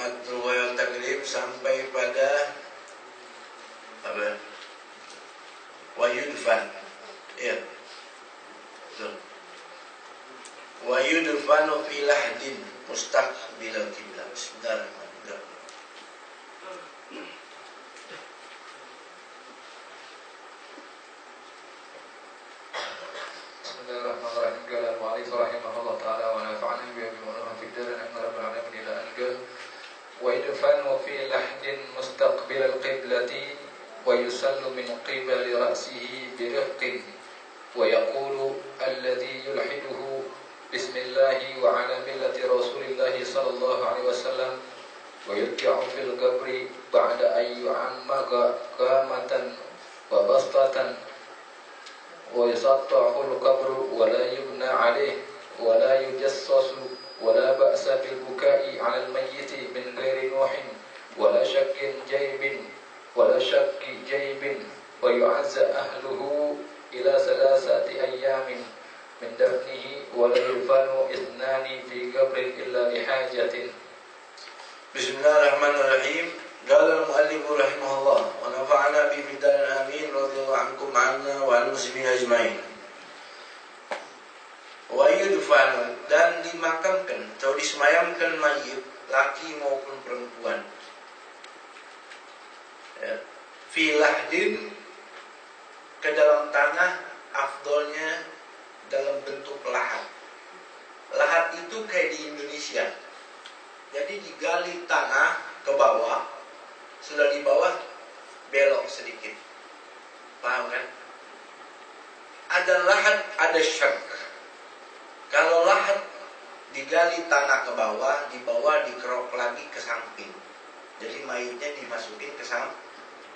matul wa takrib sampai pada apa? Wa yudfan. Ya. Betul. Wa yudfanu fi lahdin mustaqbil al-qiblah. Bismillahirrahmanirrahim. Bismillahirrahmanirrahim. Qala al-mu'allif rahimahullah ta'ala wa nafa'ana bihi wa nafa'ana fid darin amin rabbil alamin ila an qala wa yudfanu fi lahdin mustaqbil al-qiblati wa yusallu min qibali ra'sihi bi rifqin wa yaqulu alladhi yulhiduhu bismillahi wa ala millati rasulillahi sallallahu alaihi wasallam wa yudja'u fil qabri ba'da an yu'amma qamatan wa bastatan wa yusattahu al-qabru wa la yubna alayhi wa la yujassasu wa la ba'sa bil buka'i 'ala al-mayyiti min ghairi nuhin wa la shakki jaybin wa yu'azza ahluhu ila salasati ayyamin min dafnihi wa la yufanu ithnani fi qabrin illa li hajatin. Bismillahirrahmanirrahim. Qala al-muallif rahimahullah wa nafa'ana bi fidal amin radhiyallahu ankum 'anna wa 'al muslimin ajmain. Wa yudfan, dan dimakamkan atau disemayamkan mayit laki maupun perempuan. Ya. Fi lahdin, ke dalam tanah, afdolnya dalam bentuk lahat. Lahat itu kayak di Indonesia. Jadi digali tanah ke bawah, sudah di bawah belok sedikit. Paham kan? Ada lahat, ada syak. Kalau lahat digali tanah ke bawah, di bawah dikerok lagi ke samping. Jadi mayitnya dimasukin ke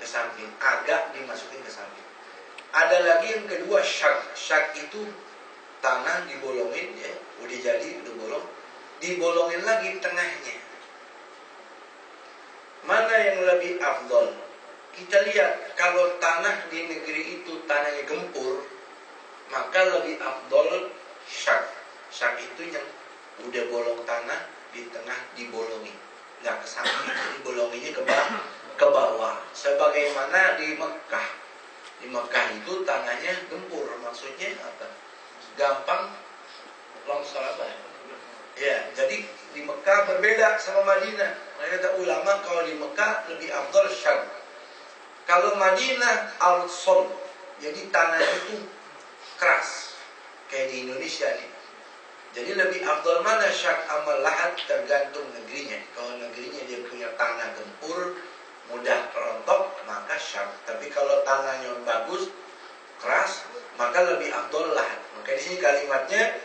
samping, agak dimasukin ke samping. Ada lagi yang kedua syak. Syak itu tanah dibolongin, ya, udah jadi, udah bolong, dibolongin lagi tengahnya. Mana yang lebih afdol? Kita lihat, kalau tanah di negeri itu tanahnya gempur, maka lebih afdol syak. Syak itu yang udah bolong tanah, di tengah dibolongin, nggak ke samping, jadi bolonginnya ke bawah. Sebagaimana di Mekah. Di Mekah itu tanahnya gempur, maksudnya apa? Gampang longsor apa? Ya, jadi di Mekah berbeda sama Madinah. Mereka kata ulama kalau di Mekah lebih afdal syak. Kalau Madinah al-sol, jadi tanah itu keras kayak di Indonesia nih. Jadi lebih afdal mana syak sama lahat, tergantung negerinya. Kalau negerinya dia punya tanah gempur, mudah kerontok, maka syak. Tapi kalau tanahnya bagus, keras, maka lebih afdal lahat. Maka di sini kalimatnya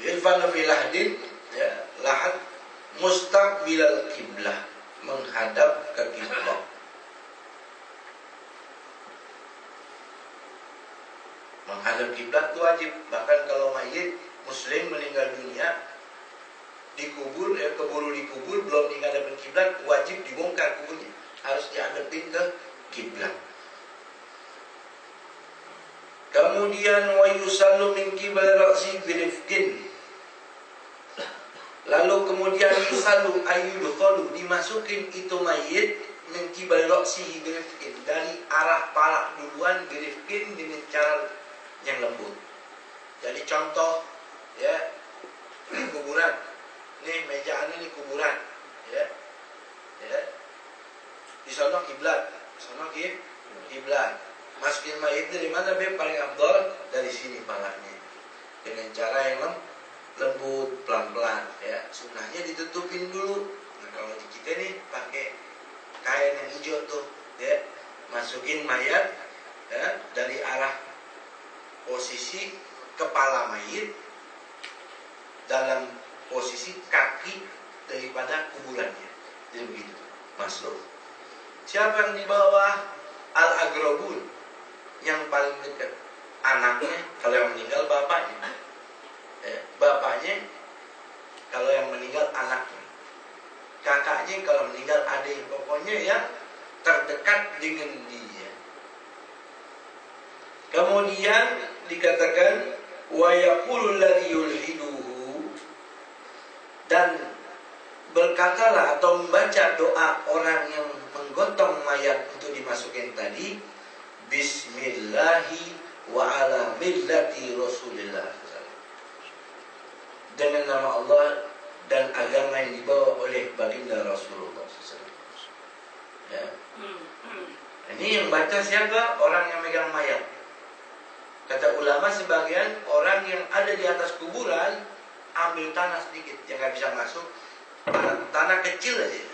Irfan fi lahdin, ya, lahat mustaqbilal qiblah, menghadap ke kiblat. Menghadap kiblat itu wajib. Bahkan kalau mayit muslim meninggal dunia, dikubur, ya, keburu dikubur, belum menghadap kiblat, wajib dibongkar kuburnya, harus dihadapin ke kiblat. Kemudian wa yusallu min qibal ra'si birifqin. Lalu kemudian yusallu ayyudkhalu, dimasukin itu mayit min qibal ra'si birifqin, dari arah palak duluan, birifqin, dengan cara yang lembut. Jadi contoh, ya, kuburan. Nih meja ini kuburan, ya. Ya. Di sana kiblat, kiblat. Masukin mayit dari mana be? Paling afdal dari sini palanya, dengan cara yang lembut, pelan-pelan, ya. Sunnahnya ditutupin dulu. Nah kalau di kita nih pakai kain yang hijau tuh, ya, masukin mayat, ya, dari arah posisi kepala mayit dalam posisi kaki daripada kuburannya. Jadi begitu, masuk. Siapa yang di bawah? Al-agrobun, yang paling dekat. Anaknya, kalau yang meninggal bapaknya. Bapaknya, kalau yang meninggal anaknya. Kakaknya kalau meninggal adik. Pokoknya yang terdekat dengan dia. Kemudian dikatakan wa yaqulul ladzi yulhiduhu, dan berkatalah atau membaca doa orang yang menggotong mayat untuk dimasukin tadi, Bismillahi wa ala millati Rasulillah, dengan nama Allah dan agama yang dibawa oleh baginda Rasulullah SAW. Ya. Ini yang baca siapa? Orang yang megang mayat. Kata ulama sebagian orang yang ada di atas kuburan ambil tanah sedikit yang nggak bisa masuk, tanah kecil aja.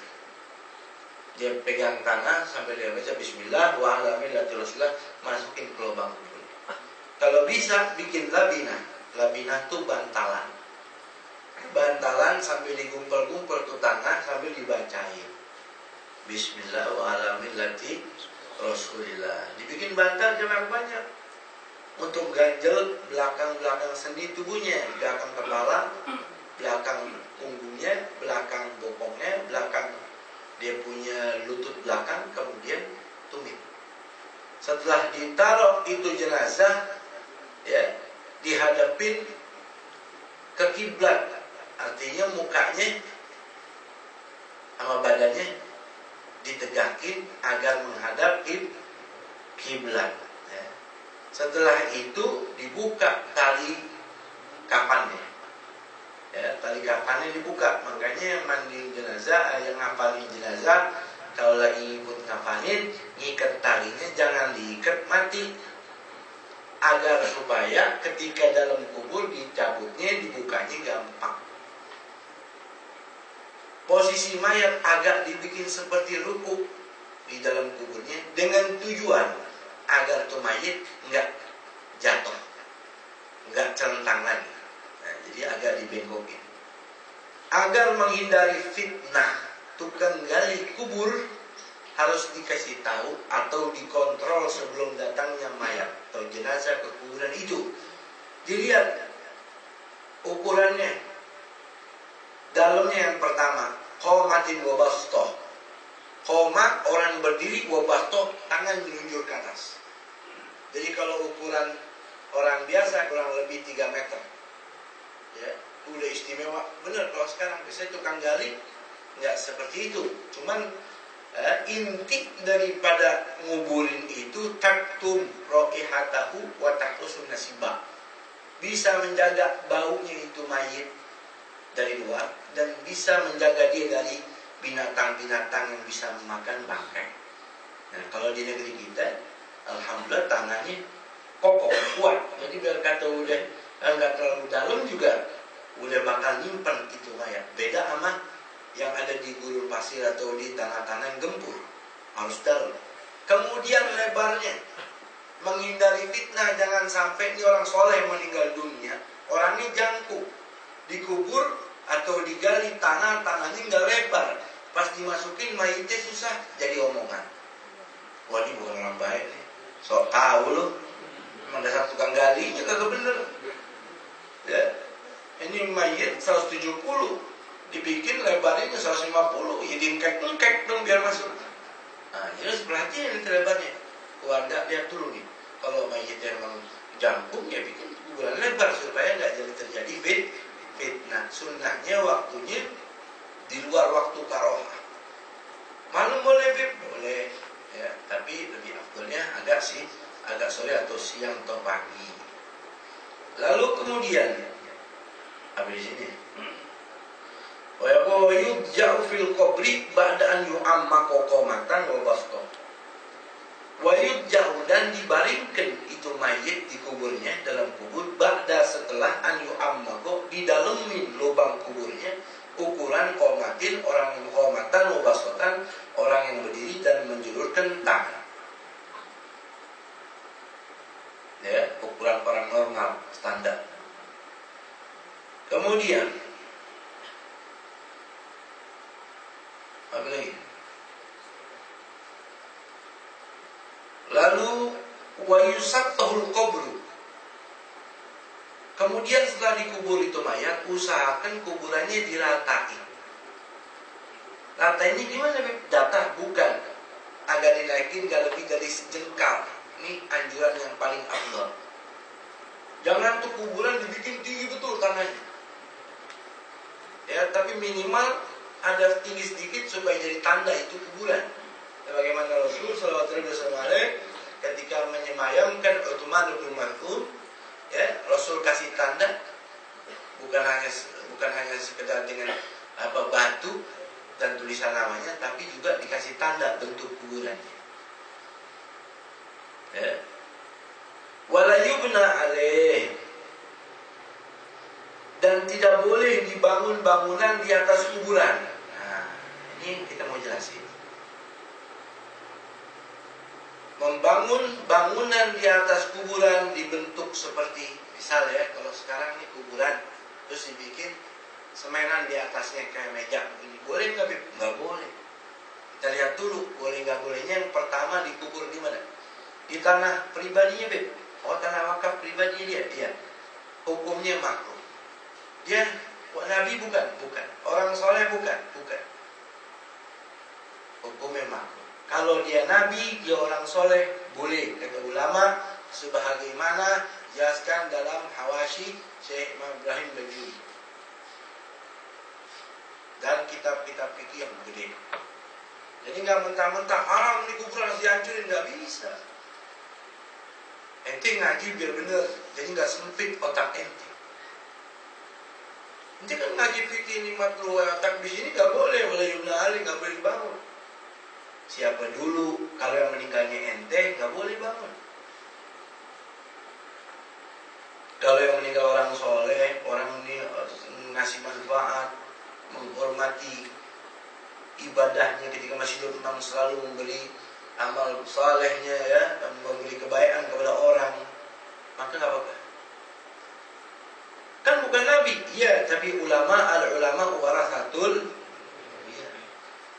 Dia pegang tanah sampai dia baca Bismillah wa ala millati Rasulillah, masukin ke lubang kubur. Kalau bisa bikin labinah. Labinah itu bantalan. Bantalan sambil digumpal-gumpal tuh tanah sambil dibacain Bismillah wa ala millati Rasulillah. Dibikin bantal jangan banyak untuk ganjel belakang-belakang sendi tubuhnya, belakang kepala, belakang punggungnya, belakang bokongnya, belakang dia punya lutut belakang, kemudian tumit. Setelah ditaruh itu jenazah, ya, dihadapin ke kiblat, artinya mukanya sama badannya ditegakin agar menghadap kiblat. Ya. Setelah itu dibuka tali kafannya. Ya, tali kafannya dibuka. Makanya yang mandi jenazah, yang ngapalin jenazah, kalau lagi ikut ngapanin, ngikat talinya jangan diikat mati, agar supaya ketika dalam kubur dicabutnya, dibukanya gampang. Posisi mayat agak dibikin seperti ruku di dalam kuburnya dengan tujuan agar tuh mayat enggak jatuh, enggak celentang lagi. Nah, jadi agak dibengkokin agar menghindari fitnah. Tukang gali kubur harus dikasih tahu atau dikontrol sebelum datangnya mayat atau jenazah ke kuburan itu. Dilihat ukurannya. Dalamnya yang pertama, qomatin wa bastoh. Qomat orang berdiri, wa bastoh tangan menunjuk ke atas. Jadi kalau ukuran orang biasa kurang lebih 3 meter. Ya, udah istimewa. Bener kalau sekarang biasanya tukang gali nggak seperti itu. Cuman inti daripada nguburin itu taktum roihatahu wa tahrusun nasibah. Bisa menjaga baunya itu mayit dari luar dan bisa menjaga dia dari binatang-binatang yang bisa memakan bangkai. Nah, kalau di negeri kita, alhamdulillah tanahnya kokoh, kuat. Jadi biar kata udah nggak terlalu dalam juga udah bakal nyimpen itu mayat. Beda sama yang ada di gurun pasir atau di tanah-tanah yang gempur, harus dalam. Kemudian lebarnya, menghindari fitnah, jangan sampai ini orang soleh meninggal dunia, orangnya jangkung, dikubur atau digali tanahnya nggak lebar, pas dimasukin mayitnya susah, jadi omongan. Wah, ini bukan orang baik nih, sok tahu loh, emang dasar tukang galinya kagak bener. Ya, ini mayit 170, dibikin lebarnya 150, ya diengkek dong biar masuk. Nah, jadi perhatian ini lebarnya. Keluarga lihat dulu nih, kalau mayitnya emang jangkung ya bikin kuburan lebar supaya nggak jadi terjadi fitnah. Sunnahnya waktunya di luar waktu karohah. Malam boleh boleh, ya, tapi lebih afdolnya agak sore atau siang atau pagi. Lalu kemudian habis ini, wa yuja'u fil qabri ba'da an yu'amma qomatan wa bastoh. Wa yuja'u, dan dibaringkan itu mayit di kuburnya, dalam kubur, ba'da setelah an yu'amma, di dalemin lubang kuburnya, ukuran qomatin, orang yang qomatan wa bastotan, orang yang berdiri dan menjulurkan tangan. Ya, ukuran orang normal, standar. Kemudian apa lagi? Lalu wa yusattahul qabru. Kemudian setelah dikubur itu mayat, usahakan kuburannya diratain. Rata ini gimana? Datar bukan, agak dinaikin gak lebih dari sejengkal. Ini anjuran yang paling afdal. Jangan tuh kuburan dibikin tinggi betul tanahnya. Ya, tapi minimal ada tinggi sedikit supaya jadi tanda itu kuburan. Bagaimana Rasul sallallahu alaihi wasallam ketika menyemayamkan Utsman bin Maz'un, ya, Rasul kasih tanda bukan hanya sekedar dengan batu dan tulisan namanya, tapi juga dikasih tanda bentuk kuburannya. Ya. Wala yubna alaih, dan tidak boleh dibangun bangunan di atas kuburan. Nah, ini kita mau jelasin. Membangun bangunan di atas kuburan dibentuk seperti, misal ya, kalau sekarang ini kuburan, terus dibikin semenan di atasnya kayak meja begini. Boleh nggak, Beb? Nggak boleh. Kita lihat dulu, boleh nggak bolehnya. Yang pertama, dikubur di mana? Di tanah pribadinya, Beb. Oh, tanah wakaf pribadinya dia. Hukumnya makruh. Dia Nabi bukan. Orang soleh bukan. Hukumnya makruh. Kalau dia Nabi, dia orang soleh, boleh. Kata ulama, sebagaimana jelaskan dalam Hawashi Syekh Ibrahim Bajuri dan kitab-kitab fikih yang gede. Jadi nggak mentah-mentah haram di kuburan harus dihancurin, nggak bisa. Ente ngaji biar bener, jadi nggak sempit otak ente. Ente kan ngaji fikih nikmat luar otak di sini nggak boleh yumna ali, nggak boleh dibangun. Siapa dulu, kalau yang meninggalnya ente nggak boleh bangun. Kalau yang meninggal orang soleh, orang ini ngasih manfaat, menghormati ibadahnya ketika masih hidup, memang selalu memberi amal salehnya, ya, dan memberi kebaikan kepada orang, maka nggak apa-apa. Kan bukan Nabi, iya, tapi al-ulama warasatul.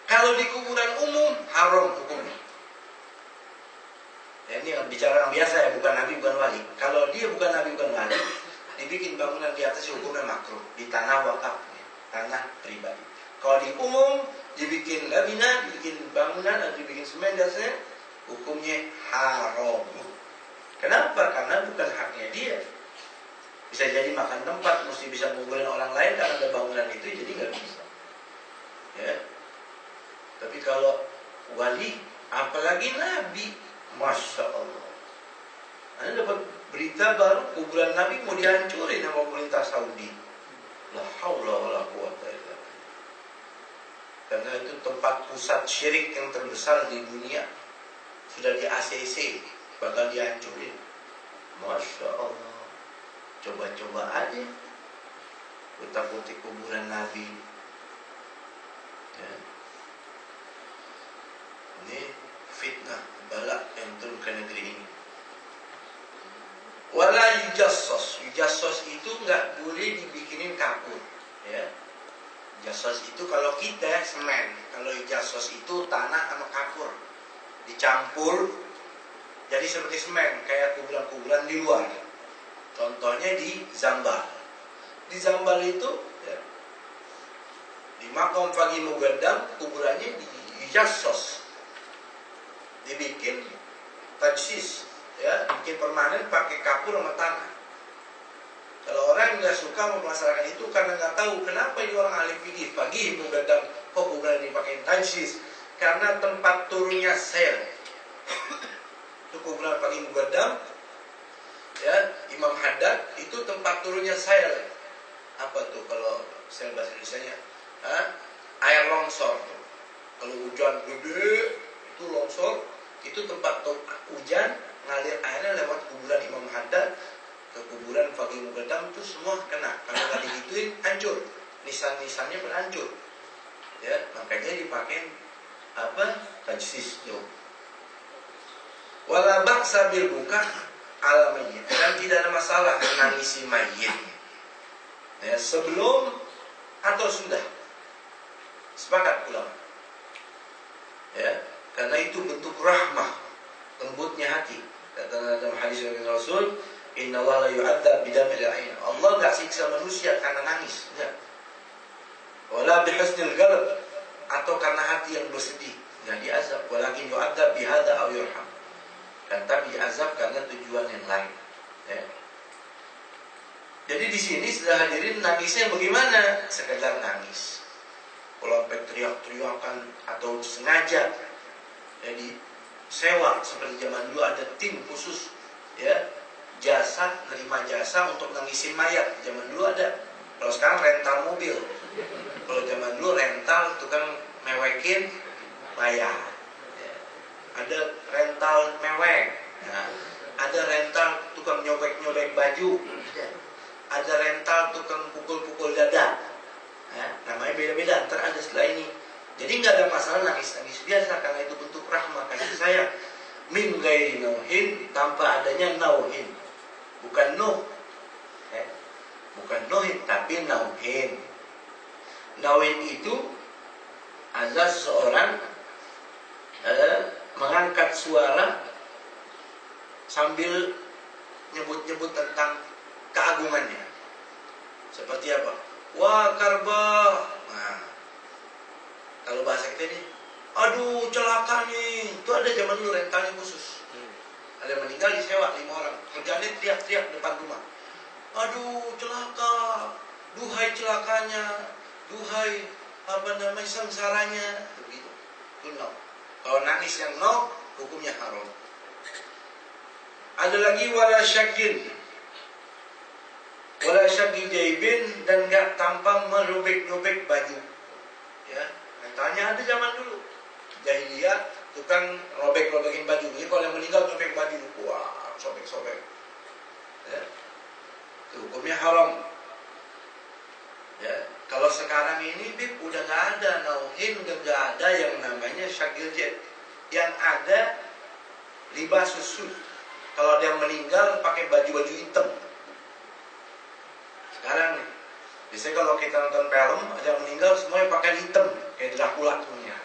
Kalau di kuburan umum haram hukumnya. Ya, ini bicara yang biasa ya, bukan Nabi, bukan wali. Kalau dia bukan Nabi, bukan wali, dibikin bangunan di atas hukumnya makruh. Di tanah wakaf, tanah pribadi. Kalau di umum, dibikin labina, dibikin bangunan, atau dibikin semen di atasnya, hukumnya haram. Kenapa? Karena bukan haknya dia. Bisa jadi makan tempat, mesti bisa nguburin orang lain karena ada bangunan itu, jadi nggak bisa. Ya. Tapi kalau wali, apalagi Nabi, Masya Allah. Anda dapat berita baru, kuburan Nabi mau dihancurin sama pemerintah Saudi. La haula wala quwwata illa billah. Karena itu tempat pusat syirik yang terbesar di dunia. Sudah di ACC, bakal dihancurin. Masya Allah. Coba-coba aja utak-utik kuburan Nabi. Ya. Ini fitnah, balak yang turun ke negeri ini. Wala yujassos. Yujassos itu nggak boleh dibikinin kapur, ya. Yujassos itu kalau kita semen, kalau yujassos itu tanah sama kapur dicampur jadi seperti semen, kayak kuburan-kuburan di luar. Contohnya di Zambal. Di Zambal itu, ya, di Makom Fagi Mugaddam, kuburannya di yujassos, dibikin tajsis, ya, bikin permanen pakai kapur sama tanah. Kalau orang nggak suka memasarkan itu karena nggak tahu kenapa ini orang ahli fikih pagi Mugaddam kok kuburan ini pakai tajsis, karena tempat turunnya sel. Itu kuburan pagi Mugaddam, ya, Imam Haddad itu tempat turunnya sel. Apa tuh kalau sel bahasa Indonesianya? Air longsor. Kalau hujan gede itu longsor. Itu tempat hujan, ngalir airnya lewat kuburan Imam Haddad ke kuburan Faqih Mugaddam, itu semua kena. Kalau nggak digituin, hancur. Nisan-nisannya berhancur. Ya, makanya dipakai tajsis tuh. Wala ba'sa bil buka ala mayyit. Dan tidak ada masalah menangisi mayit. Ya, sebelum atau sudah. Sepakat ulama. Ya. Karena itu bentuk rahmah, lembutnya hati. Kata dalam hadis dari Rasul, Inna Allah la yu'adzab bidamil ain. Allah enggak siksa manusia karena nangis, enggak. Wala bihusnil qalb, atau karena hati yang bersedih, enggak diazab. Walakin yu'adzab bihadza aw yurham. Dan tapi diazab karena tujuan yang lain. Ya. Jadi di sini sudah hadirin, nangisnya bagaimana? Sekedar nangis. kalau sampai teriak-teriakan atau sengaja jadi sewa seperti zaman dulu ada tim khusus ya, jasa, nerima jasa untuk nangisin mayat. Zaman dulu ada. Kalau sekarang rental mobil. Kalau zaman dulu rental tukang mewekin mayat ya. Ada rental mewek ya. Ada rental tukang nyobek-nyobek baju ya. Ada rental tukang pukul-pukul dada ya. Namanya beda-beda, ntar ada setelah ini. Jadi nggak ada masalah nangis-nangis biasa, karena itu bentuk rahmah kasih sayang. Min ghairi nauhin, tanpa adanya nauhin. Bukan nuh ya. Bukan nuhin, tapi nauhin. Nauhin itu ada seseorang mengangkat suara sambil nyebut-nyebut tentang keagungannya. Seperti apa? Wah karbah. Nah, kalau bahasa kita ini, aduh celaka nih. Itu ada zaman dulu rentalnya khusus. Ada yang meninggal disewa 5 orang. Kerjanya teriak-teriak depan rumah. Aduh celaka. Duhai celakanya. Duhai sengsaranya. Begitu. Itu no. Kalau nangis yang no, hukumnya haram. Ada lagi wala syakin. Wala syakin jaibin, dan gak tanpa merobek-robek baju. Ya. Tanya ada zaman dulu jahiliyah tukang robek-robekin baju. Jadi kalau yang meninggal robek baju, wah sobek-sobek ya. Itu hukumnya haram ya. Kalau sekarang ini Bib, udah gak ada nauhin, udah gak ada yang namanya syakil jet. Yang ada libas susu. Kalau ada yang meninggal pakai baju-baju hitam. Sekarang nih, biasanya kalau kita nonton film, ada yang meninggal semuanya pakai hitam, kayak Dracula semuanya.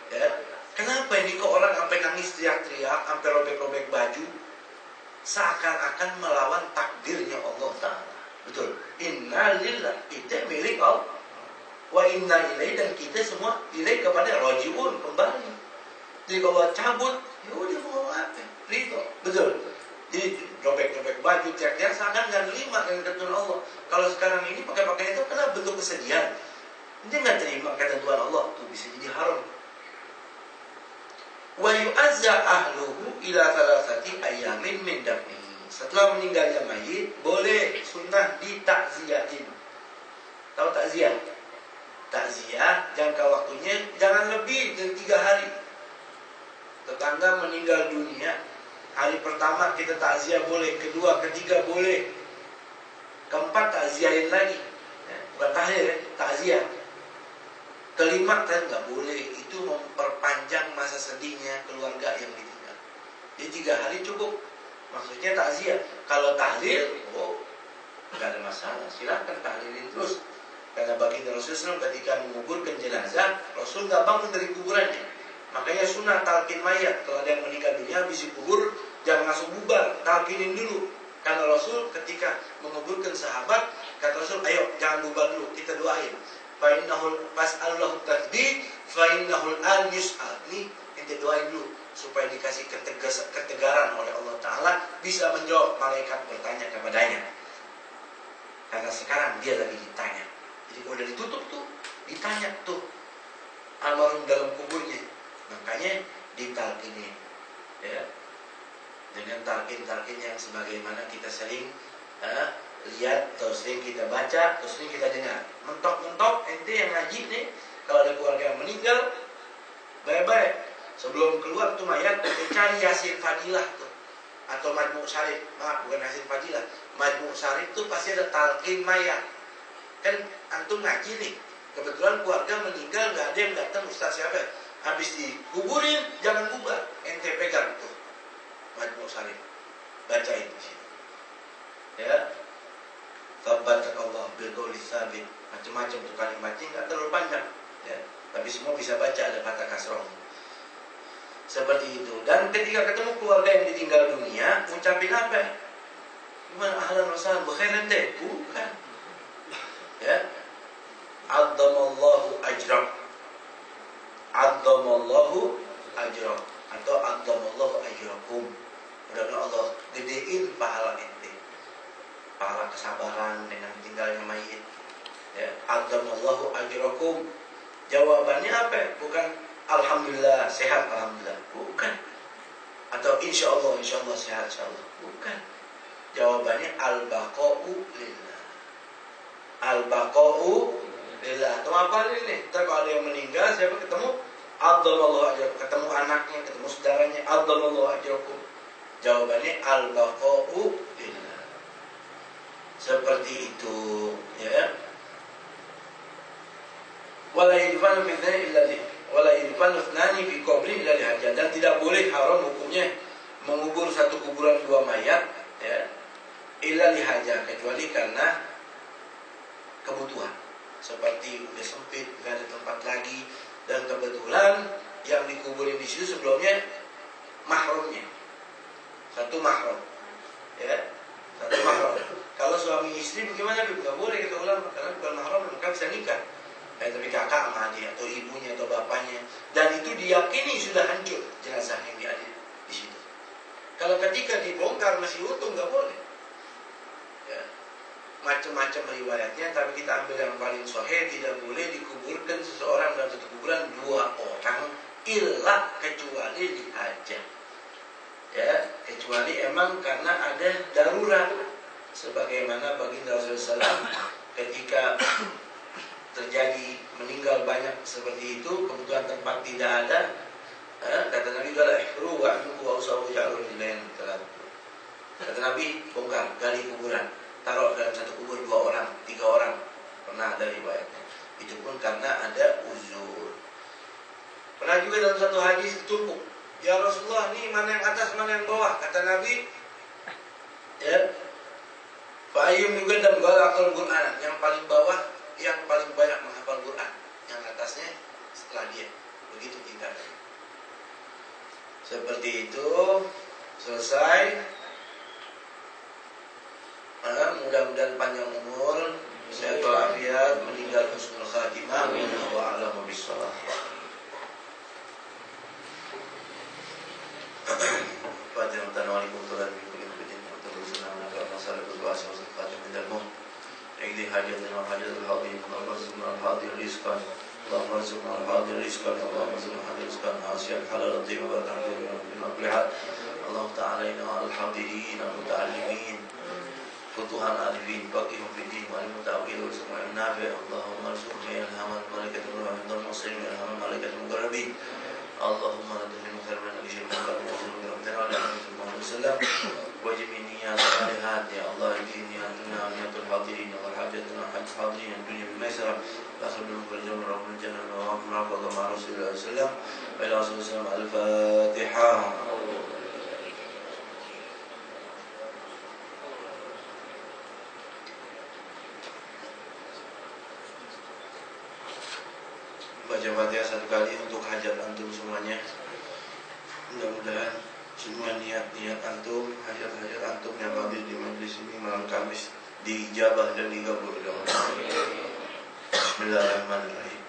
Ya, kenapa ini kok orang sampai nangis teriak-teriak, sampai robek-robek baju, seakan-akan melawan takdirnya Allah Ta'ala. Betul. Inna lillah, kita milik Allah. Wa inna ilaih, dan kita semua ilaih kepada rajiun, kembali. Jadi kalau cabut, ya udah mau apa? Ridho. Betul. Jadi robek-robek baju, teriak-teriak, seakan nggak nerima dengan ketentuan Allah. Kalau sekarang ini pakai pakaian itu karena bentuk kesedihan. Dia nggak terima ketentuan Allah, itu bisa jadi haram. Wa yu'azza ahluhu ila thalathati ayamin min dafnihi. Setelah meninggalnya mayit, boleh sunnah ditakziahin. Tahu takziah? Takziah jangka waktunya jangan lebih dari 3 hari. Tetangga meninggal dunia, hari pertama kita takziah boleh, kedua, ketiga boleh, keempat takziahin lagi. Bukan tahlil ya, takziah. Kelima kan nggak boleh, itu memperpanjang masa sedihnya keluarga yang ditinggal. Jadi 3 hari cukup. Maksudnya takziah. Kalau tahlil, nggak ada masalah, silakan tahlilin terus. Karena baginda Rasulullah ketika menguburkan jenazah, Rasul nggak bangun dari kuburannya. Makanya sunnah talqin mayat. Kalau ada yang meninggal dunia habis dikubur, jangan langsung bubar, talqinin dulu. Karena Rasul ketika menguburkan sahabat, kata Rasul, ayo jangan bubar dulu, kita doain. Fa'innahul fas'allahu tasbih, fa'innahul an yus'al. Nih, kita doain dulu supaya dikasih ketegaran oleh Allah Ta'ala, bisa menjawab malaikat bertanya kepadanya. Karena sekarang dia lagi ditanya. Jadi kalau udah ditutup tuh, ditanya tuh almarhum dalam kuburnya. Makanya ditalkinin ya, dengan talqin-talqin yang sebagaimana kita sering lihat, atau sering kita baca, atau sering kita dengar. Mentok-mentok ente yang ngaji nih, kalau ada keluarga yang meninggal, baik-baik sebelum keluar tuh mayat, cari Yasin Fadilah tuh, atau Majmu' Syarif. Maaf, bukan Yasin Fadilah, Majmu' Syarif tuh pasti ada talqin mayat. Kan antum ngaji nih, kebetulan keluarga meninggal, nggak ada yang datang, ustaz siapa, habis dikuburin, jangan bubar, ente pegang tuh Majmu' Syarif, bacain di sini ya. Tabarakallah bil qawli tsabit, macam-macam tuh kalimatnya, nggak terlalu panjang ya, tapi semua bisa baca, ada kata kasroh seperti itu. Dan ketika ketemu keluarga yang ditinggal dunia, ngucapin apa? Gimana, ahlan wa sahlan, bekhairan deh? Bukan ya. Adzamallahu ajrak, adzamallahu ajrak, atau adzamallahu ajrakum. Mudah-mudahan Allah gedein pahala ente, pahala kesabaran dengan tinggalnya mayit Ya, adamallahu ajrakum. Jawabannya apa? Bukan alhamdulillah sehat, alhamdulillah. Bukan. Atau insya Allah sehat, insya Allah. Bukan. Jawabannya al-baqa'u lillah. Al-baqa'u lillah. Atau apa ini? Ntar kalau ada yang meninggal, siapa ketemu? Adamallahu ajrakum. Ketemu anaknya, ketemu saudaranya. Adamallahu ajrakum. Jawabannya al-baqa'u lillah. Seperti itu, ya. Wala yudfanu fitnani illa li wala yudfanu ithnani fi qabri illa li hajat. Dan tidak boleh, haram hukumnya mengubur satu kuburan dua mayat, ya, illa li hajat, kecuali karena kebutuhan. Seperti udah sempit, nggak ada tempat lagi, dan kebetulan yang dikuburin di situ sebelumnya mahramnya. Satu mahram, ya, satu mahram. Kalau suami istri bagaimana? Nggak boleh, kata ulama, karena bukan mahram, maka bisa nikah. Tapi kakak sama adik atau ibunya atau bapaknya, dan itu diyakini sudah hancur jenazah yang ada di situ. Kalau ketika dibongkar masih utuh, nggak boleh. Ya. Macam-macam riwayatnya, tapi kita ambil yang paling sahih, tidak boleh dikuburkan seseorang dalam satu kuburan dua orang, illa kecuali dihajat. Ya, kecuali emang karena ada darurat, sebagaimana baginda Rasulullah SAW ketika terjadi meninggal banyak seperti itu, kebutuhan tempat tidak ada, kata Nabi, "Qala ihru wa anku wa usawu ja'alul ilain." Kata Nabi, bongkar, gali kuburan, taruh dalam satu kubur dua orang, tiga orang. Pernah ada riwayatnya. Itu pun karena ada uzur. Pernah juga dalam satu hadis ditumpuk, "Ya Rasulullah, ini mana yang atas, mana yang bawah?" Kata Nabi, ya, "Fa ayyum yuqaddam qala aqra'ul Qur'an." Yang paling bawah yang paling banyak menghafal Quran, yang atasnya setelah dia. Begitu kita. Seperti itu. Selesai. Mudah-mudahan panjang umur, sehat walafiat, meninggal husnul khatimah. Wa a'lamu bissawab. Fatiha tanawalikum tulan bikulin bidin wa tabusunna wa masalah berbuasa wa salfatah mindarmu. Ini hajatnya hajatul hadir, Allahumma zumna al-hadir rizqan, Allahumma zumna al-hadir rizqan, Allahumma zumna al-hadir rizqan, asyan halal at-tayyiba wa barakatuh min al-lihat. Allah ta'ala inna al-hadirin al-muta'allimin, futuhan arifin, baqihum fiddin, wa al-muta'awil wa suma'in nafi'. Allahumma rzuqna ilhaman malaikatul rahman muslimin, ilhaman malaikatul muqarrabin. Allahumma radhina khairan min syarri ma qad nuzul bi rahmatika wa sallam. وجميع نيات الصالحات يا الله اجعل نياتنا ونيات الحاضرين وحاجتنا وحاجة الحاضرين الدنيا بالميسرة واخر منهم بالجنة ورب الجنة ورب مع رسول الله صلى الله عليه وسلم وإلى رسول الله صلى الله عليه وسلم. الفاتحة. Baca Fatihah satu kali untuk hajat antum semuanya. Mudah-mudahan semua niat-niat antum, hajat-hajat antum yang hadir di majelis ini malam Kamis diijabah dan digabul oleh Allah. Bismillahirrahmanirrahim.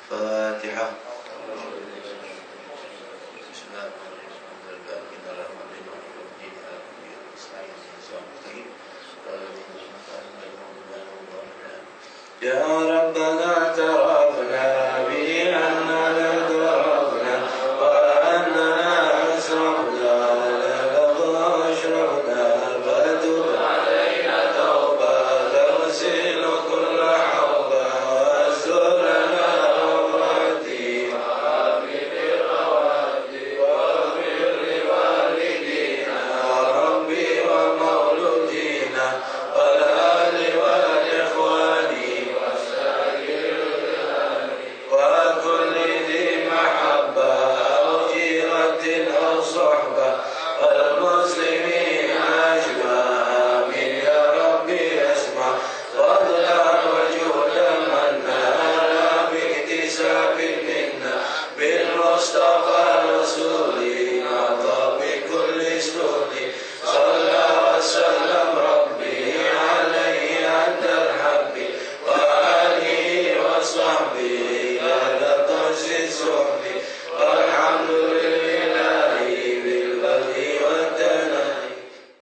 Fatihah. Ya Rabbana